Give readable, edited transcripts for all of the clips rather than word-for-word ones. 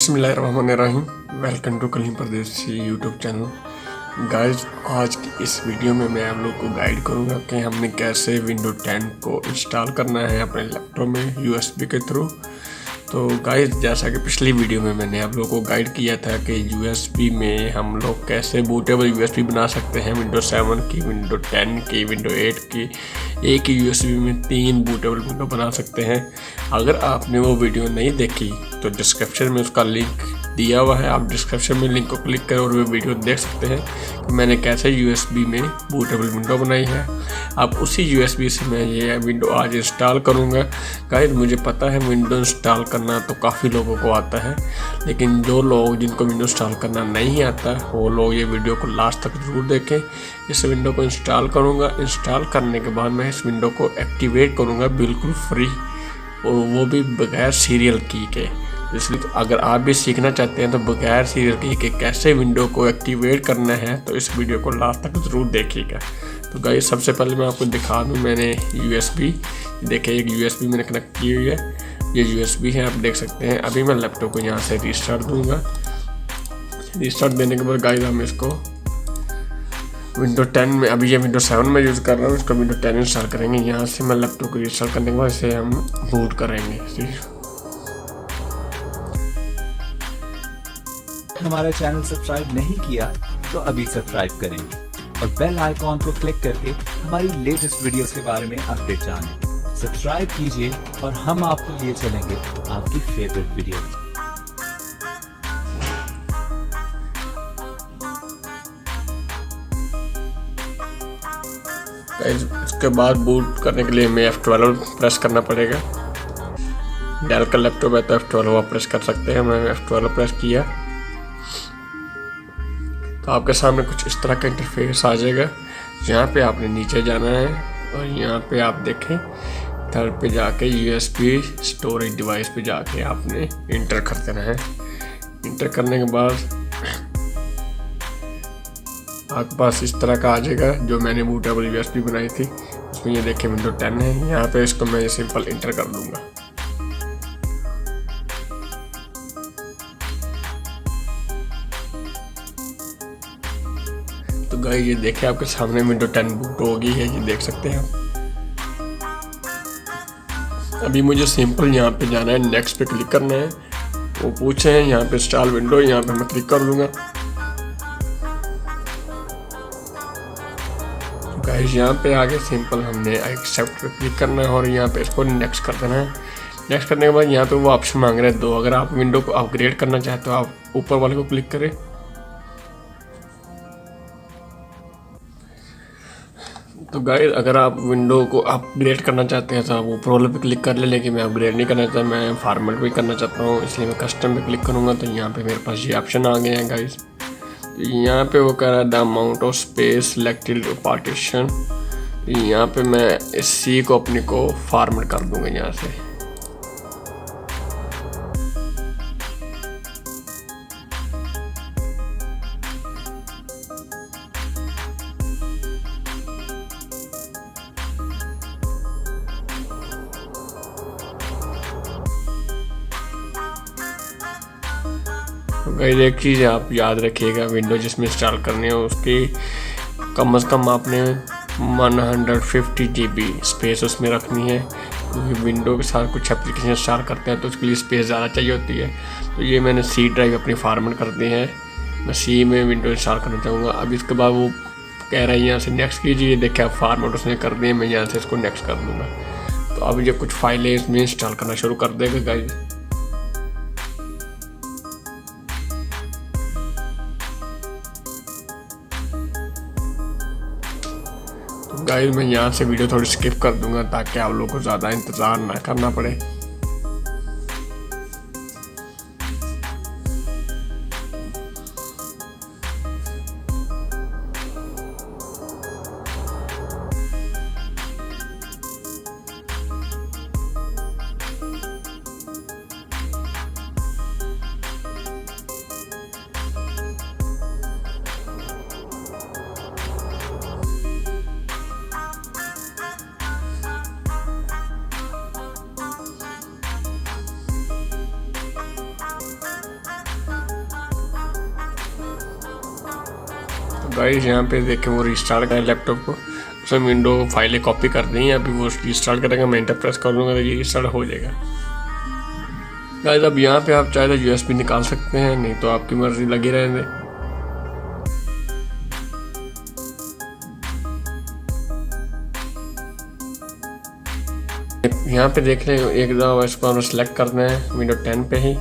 बिस्मिल्लाहिर्रहमानिर्रहीम। Welcome to Kaleem परदेसी YouTube channel. Guys, आज की इस वीडियो में मैं आप लोग को गाइड करूंगा कि हमने कैसे विंडो 10 को इंस्टॉल करना है अपने लैपटॉप में यूएसबी के थ्रू। तो गाइस, जैसा कि पिछली वीडियो में मैंने आप लोगों को गाइड किया था कि यूएसबी में हम लोग कैसे बूटेबल यूएसबी बना सकते हैं, विंडो 7 की, विंडो 10 की, विंडो 8 की। एक ही यूएसबी में 3 बूटेबल विंडो बना सकते हैं। अगर आपने वो वीडियो नहीं देखी तो डिस्क्रिप्शन में उसका लिंक दिया हुआ है, आप डिस्क्रिप्शन में लिंक को क्लिक करें और वो वीडियो देख सकते हैं कि मैंने कैसे यूएसबी में बूटेबल विंडो बनाई है। अब उसी यूएसबी से मैं ये विंडो आज इंस्टॉल करूँगा। गाइस, मुझे पता है विंडो इंस्टॉल करना तो काफ़ी लोगों को आता है, लेकिन जो लोग जिनको विंडो इंस्टॉल करना नहीं आता वो लोग ये वीडियो को लास्ट तक ज़रूर देखें। इस विंडो को इंस्टॉल करूँगा। इंस्टॉल करने के बाद मैं इस विंडो को एक्टिवेट करूँगा बिल्कुल फ्री, और वो भी बगैर सीरियल की के। इसलिए तो अगर आप भी सीखना चाहते हैं तो बगैर सीरियल की के कैसे विंडो को एक्टिवेट करना है तो इस वीडियो को लास्ट तक ज़रूर देखिएगा। तो गाइस, सबसे पहले मैं आपको दिखा दूं, मैंने यूएसबी देखिए, एक यूएसबी मैंने कनेक्ट की हुई है। ये यूएसबी है, आप देख सकते हैं। अभी मैं लैपटॉप को यहाँ से रीस्टार्ट दूंगा। रीस्टार्ट देने के बाद गाइस हम इसको विंडो 10 में, अभी ये विंडो 7 में यूज़ कर रहा हूँ, इसको विंडो 10 इंस्टॉल करेंगे। यहाँ से मैं लैपटॉप को इंस्टॉल करने के बाद इसे हम बूट करेंगे। हमारा चैनल सब्सक्राइब नहीं किया तो अभी सब्सक्राइब करें और बेल आइकॉन को क्लिक करके हमारी लेटेस्ट वीडियोस के बारे में अपडेट जानें। सब्सक्राइब कीजिए और हम आपको लिए चलेंगे आपकी फेवरेट वीडियो। इसके बाद बूट करने के लिए हमें F12 प्रेस करना पड़ेगा। डेल का लैपटॉप है तो F12 आप प्रेस कर सकते हैं। मैंने F12 प्रेस किया तो आपके सामने कुछ इस तरह का इंटरफेस आ जाएगा। यहाँ पे आपने नीचे जाना है और यहाँ पे आप देखें थर्ड पे जाके यूएसबी स्टोरेज डिवाइस पे जाके आपने इंटर कर देना है। इंटर करने के बाद आपके पास इस तरह का आ जाएगा जो मैंने बूटेबल यूएसबी बनाई थी। उसमें ये देखें विंडो 10 है। यहाँ पे इसको मैं सिंपल इंटर कर दूंगा। तो गाइस, ये देखें आपके सामने विंडो 10 बूट हो गई है, ये देख सकते हैं आप। अभी मुझे सिंपल यहाँ पे जाना है, नेक्स्ट पे क्लिक करना है। वो पूछे हैं यहाँ पे इंस्टॉल विंडो, यहाँ पे मैं क्लिक कर दूंगा। गाइस, यहाँ पे आगे सिंपल हमने एक्सेप्ट पे क्लिक करना है और यहाँ पे इसको नेक्स्ट कर देना है। नेक्स्ट करने के बाद यहाँ पे वो ऑप्शन मांग रहे हैं दो। अगर आप विंडो को अपग्रेड करना चाहते हो आप ऊपर वाले को क्लिक करें। तो गाइस, अगर आप विंडो को अपग्रेड करना चाहते हैं तो आप ऊपर वाले पे क्लिक कर ले, लेकिन मैं अपग्रेड नहीं करना चाहता, मैं फॉर्मेट भी करना चाहता हूँ, इसलिए मैं कस्टम पे क्लिक करूँगा। तो यहाँ पे मेरे पास ये ऑप्शन आ गए हैं गाइस। यहाँ पे वो कह रहा है the amount of space selected partition. यहाँ पे मैं इस सी को अपनी को फॉर्मेट कर दूँगा यहाँ से। गाइस, एक चीज़ आप याद रखिएगा, विंडो जिसमें इंस्टॉल करनी है उसकी कम से कम आपने 150 GB स्पेस उसमें रखनी है, क्योंकि विंडो के साथ कुछ एप्लीकेशन इंस्टॉल करते हैं तो उसके लिए स्पेस ज़्यादा चाहिए होती है। तो ये मैंने सी ड्राइव अपनी फॉर्मेट कर दी है। मैं सी में विंडो इंस्टॉल करना चाहूँगा। अब इसके बाद वो कह रहा है यहाँ से नेक्स्ट कीजिए। देखिए आप फॉर्मेट उसने कर दिए, मैं यहाँ से इसको नेक्स्ट कर दूँगा। तो अब ये कुछ फाइलें इसमें इंस्टॉल करना शुरू कर देगा गाइस। गाइस, मैं यहाँ से वीडियो थोड़ी स्किप कर दूंगा ताकि आप लोगों को ज़्यादा इंतज़ार ना करना पड़े। गाइस यहाँ पे देखें वो रिस्टार्ट करें लैपटॉप को, उसमें विंडो फाइलें कॉपी कर दी हैं, अभी वो रिस्टार्ट करेंगे, मैं एंटर प्रेस कर लूँगा तो ये रिस्टार्ट हो जाएगा। गाइस अब यहाँ पे आप चाहे तो USB निकाल सकते हैं, नहीं तो आपकी मर्जी, लगी रहने दें। यहाँ पे देख लें एक दफ़ा इसको हमें सेलेक्ट करना है विंडो 10 पे ही।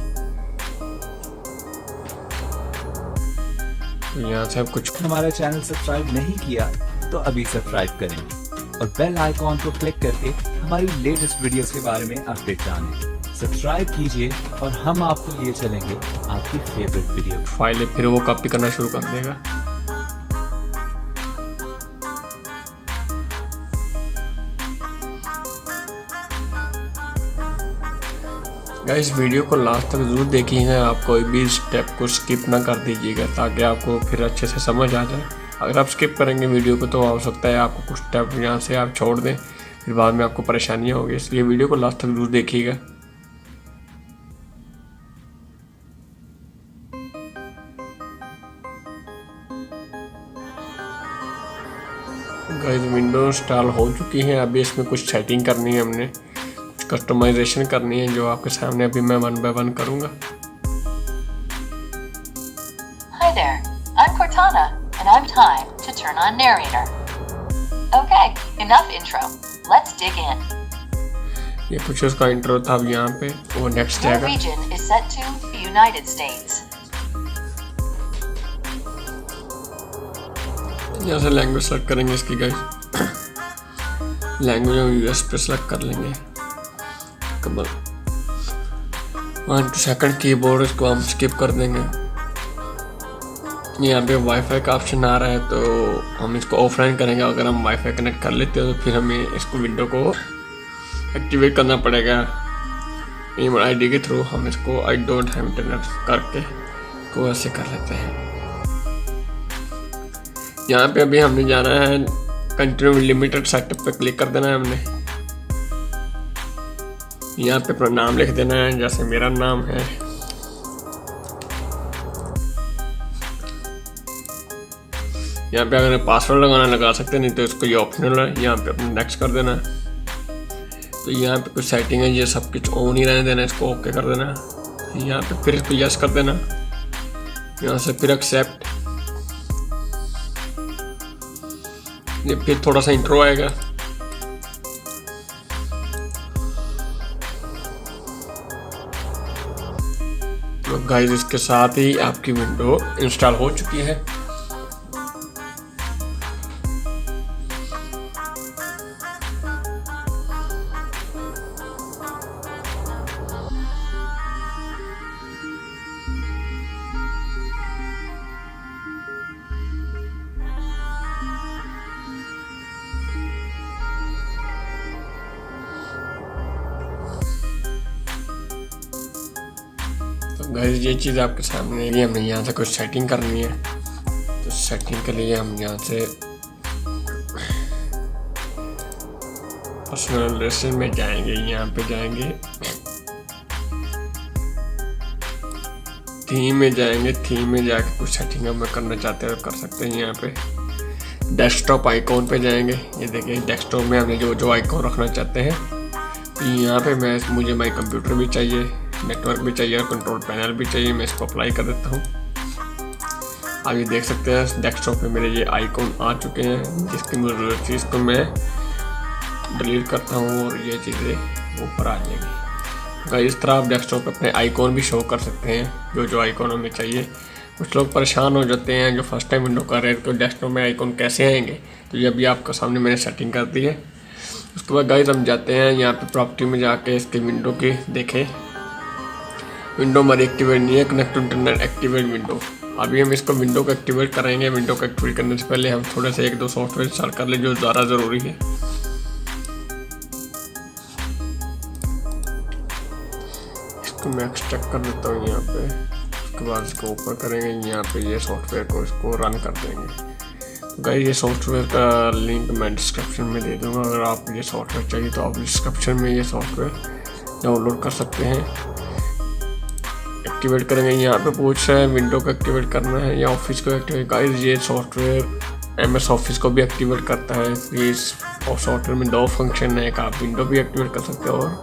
तो यहाँ से आप कुछ हमारा चैनल सब्सक्राइब नहीं किया तो अभी सब्सक्राइब करें और बेल आइकॉन को क्लिक करके हमारी लेटेस्ट वीडियोस के बारे में अपडेट जानें। सब्सक्राइब कीजिए और हम आपको लिए चलेंगे आपकी फेवरेट वीडियो। फाइलें फिर वो कॉपी करना शुरू कर देगा। गाइस वीडियो को लास्ट तक जरूर देखिएगा, आप कोई भी स्टेप को स्किप ना कर दीजिएगा ताकि आपको फिर अच्छे से समझ आ जाए। अगर आप स्किप करेंगे वीडियो को तो हो सकता है आपको कुछ स्टेप यहाँ से आप छोड़ दें, फिर बाद में आपको परेशानियाँ होगी, इसलिए वीडियो को लास्ट तक जरूर देखिएगा। गाइस विंडो इंस्टॉल हो चुकी है, अभी इसमें कुछ सेटिंग करनी है, हमने कुछ कस्टमाइजेशन करनी है जो आपके सामने अभी मैं 1 by 1 करूँगा। Hi there, I'm Cortana, and I'm time to turn on narrator. Okay, enough intro. Let's dig in. ये कुछ उसका इंट्रो था, अब यहाँ पे वो नेक्स्ट Your आएगा। region is set to the United States. यहाँ से लैंग्वेज सेलेक्ट करेंगे इसकी गाइस, लैंग्वेज हम US पे सेलेक्ट कर लेंगे। 1 2 कीबोर्ड इसको हम स्किप कर देंगे। यहाँ पे वाईफाई का ऑप्शन आ रहा है तो हम इसको ऑफलाइन करेंगे। अगर हम वाईफाई कनेक्ट कर लेते हैं तो फिर हमें इसको विंडो को एक्टिवेट करना पड़ेगा ईमेल ID के थ्रू। हम इसको आई डोंट हैव इंटरनेट करके को ऐसे कर लेते हैं। यहाँ पे अभी हमने जाना है कंटिन्यू लिमिटेड सेटअप पे क्लिक कर देना है हमने। यहाँ पे अपना नाम लिख देना है, जैसे मेरा नाम है। यहाँ पे अगर पासवर्ड लगाना लगा सकते हैं, नहीं तो इसको ये ऑप्शनल है। यहाँ पे अपना नेक्स्ट कर देना है। तो यहाँ पे कुछ सेटिंग है, ये सब कुछ ऑन ही रहने देना, इसको ओके कर देना। यहाँ पे फिर इसको यस कर देना, यहाँ से फिर एक्सेप्ट। ये फिर थोड़ा सा इंट्रो आएगा। तो गाइस इसके साथ ही आपकी विंडो इंस्टॉल हो चुकी है। गाइस ये चीज़ आपके सामने है, हमें यहाँ से कुछ सेटिंग करनी है। तो सेटिंग के लिए हम यहाँ से पर्सनल रेशन में जाएंगे, यहाँ पे जाएंगे, थीम में जाएंगे। थीम में जाके कुछ सेटिंग हम करना चाहते हैं कर सकते हैं। यहाँ पे डेस्कटॉप आइकॉन पे जाएंगे। ये देखिए डेस्कटॉप में हमने जो आइकॉन रखना चाहते हैं। तो यहाँ पे मुझे माई कंप्यूटर भी चाहिए, नेटवर्क भी चाहिए और कंट्रोल पैनल भी चाहिए। मैं इसको अप्लाई कर देता हूँ। आप ये देख सकते हैं डेस्कटॉप पे मेरे ये आइकॉन आ चुके हैं, जिसकी मुझे ज़रूरत थी। इसको मैं डिलीट करता हूँ और ये चीज़ें ऊपर आ जाएगी। गाइस इस तरह आप डेस्कटॉप पे अपने आइकॉन भी शो कर सकते हैं, जो आइकॉन हमें चाहिए। कुछ लोग परेशान हो जाते हैं जो फर्स्ट टाइम विंडो कर रहे हैं, तो डेस्कटॉप में आइकॉन कैसे आएंगे। तो ये अभी आपके सामने मैंने सेटिंग कर दी है। उसके बाद गाइस हम जाते हैं यहाँ पे प्रॉपर्टी में जाके इसके विंडो की देखें। विंडो हमारी एक्टिवेट नहीं है, connect to internet activate window. अभी हम इसको विंडो को एक्टिवेट करेंगे। विंडो को एक्टिवेट करने से पहले हम थोड़े से 1-2 सॉफ्टवेयर इंस्टॉल कर ले जो ज़्यादा ज़रूरी है। इसको मैं एक्सट्रैक्ट कर देता हूँ यहाँ पे। उसके बाद इसको ऊपर करेंगे, यहाँ पे ये सॉफ्टवेयर को इसको रन कर देंगे। तो गाइस ये सॉफ्टवेयर का लिंक मैं डिस्क्रिप्शन में दे दूँगा। अगर आप ये सॉफ्टवेयर चाहिए तो आप डिस्क्रिप्शन में ये सॉफ्टवेयर डाउनलोड कर सकते हैं। एक्टिवेट करेंगे। यहाँ पे पूछ रहा है विंडो को एक्टिवेट करना है या ऑफिस को एक्टिवेट। गाइस ये सॉफ्टवेयर MS ऑफिस को भी एक्टिवेट करता है। इस सॉफ्टवेयर में 2 फंक्शन है, एक आप विंडो भी एक्टिवेट कर सकते हो और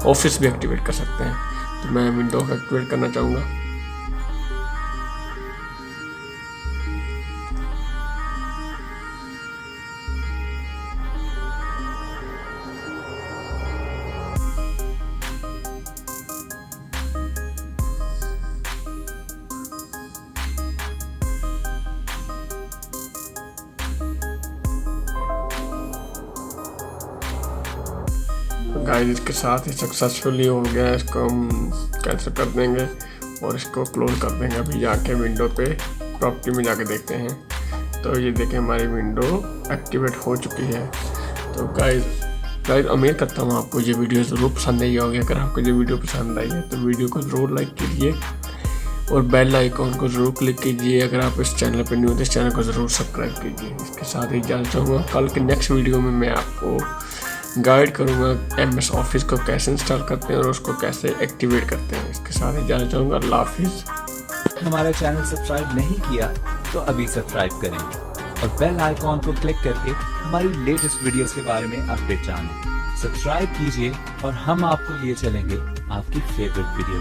ऑफिस भी एक्टिवेट कर सकते हैं। तो मैं विंडो को एक्टिवेट करना चाहूँगा। गाइस इसके साथ ही सक्सेसफुली हो गया है। इसको हम कैंसिल कर देंगे और इसको क्लोज कर देंगे। अभी जाके विंडो पे प्रॉपर्टी में जाके देखते हैं। तो ये देखें हमारी विंडो एक्टिवेट हो चुकी है। तो गाइस उम्मीद करता हूँ आपको ये वीडियो ज़रूर पसंद आई होगी। अगर आपको ये वीडियो पसंद आई है तो वीडियो को ज़रूर लाइक कीजिए और बेल आइकॉन को ज़रूर क्लिक कीजिए। अगर आप इस चैनल पर न्यू हो तो इस चैनल को ज़रूर सब्सक्राइब कीजिए। इसके साथ ही जानना चाहूँगा कल के नेक्स्ट वीडियो में मैं आपको गाइड करूँगा MS ऑफिस को कैसे इंस्टॉल करते हैं और उसको कैसे एक्टिवेट करते हैं। इसके साथ ही जानना चाहूँगा अल्लाह हाफिज़। हमारा चैनल सब्सक्राइब नहीं किया तो अभी सब्सक्राइब करें और बेल आइकॉन को क्लिक करके हमारी लेटेस्ट वीडियोस के बारे में अपडेट जानें। सब्सक्राइब कीजिए और हम आपको लिए चलेंगे आपकी फेवरेट वीडियो।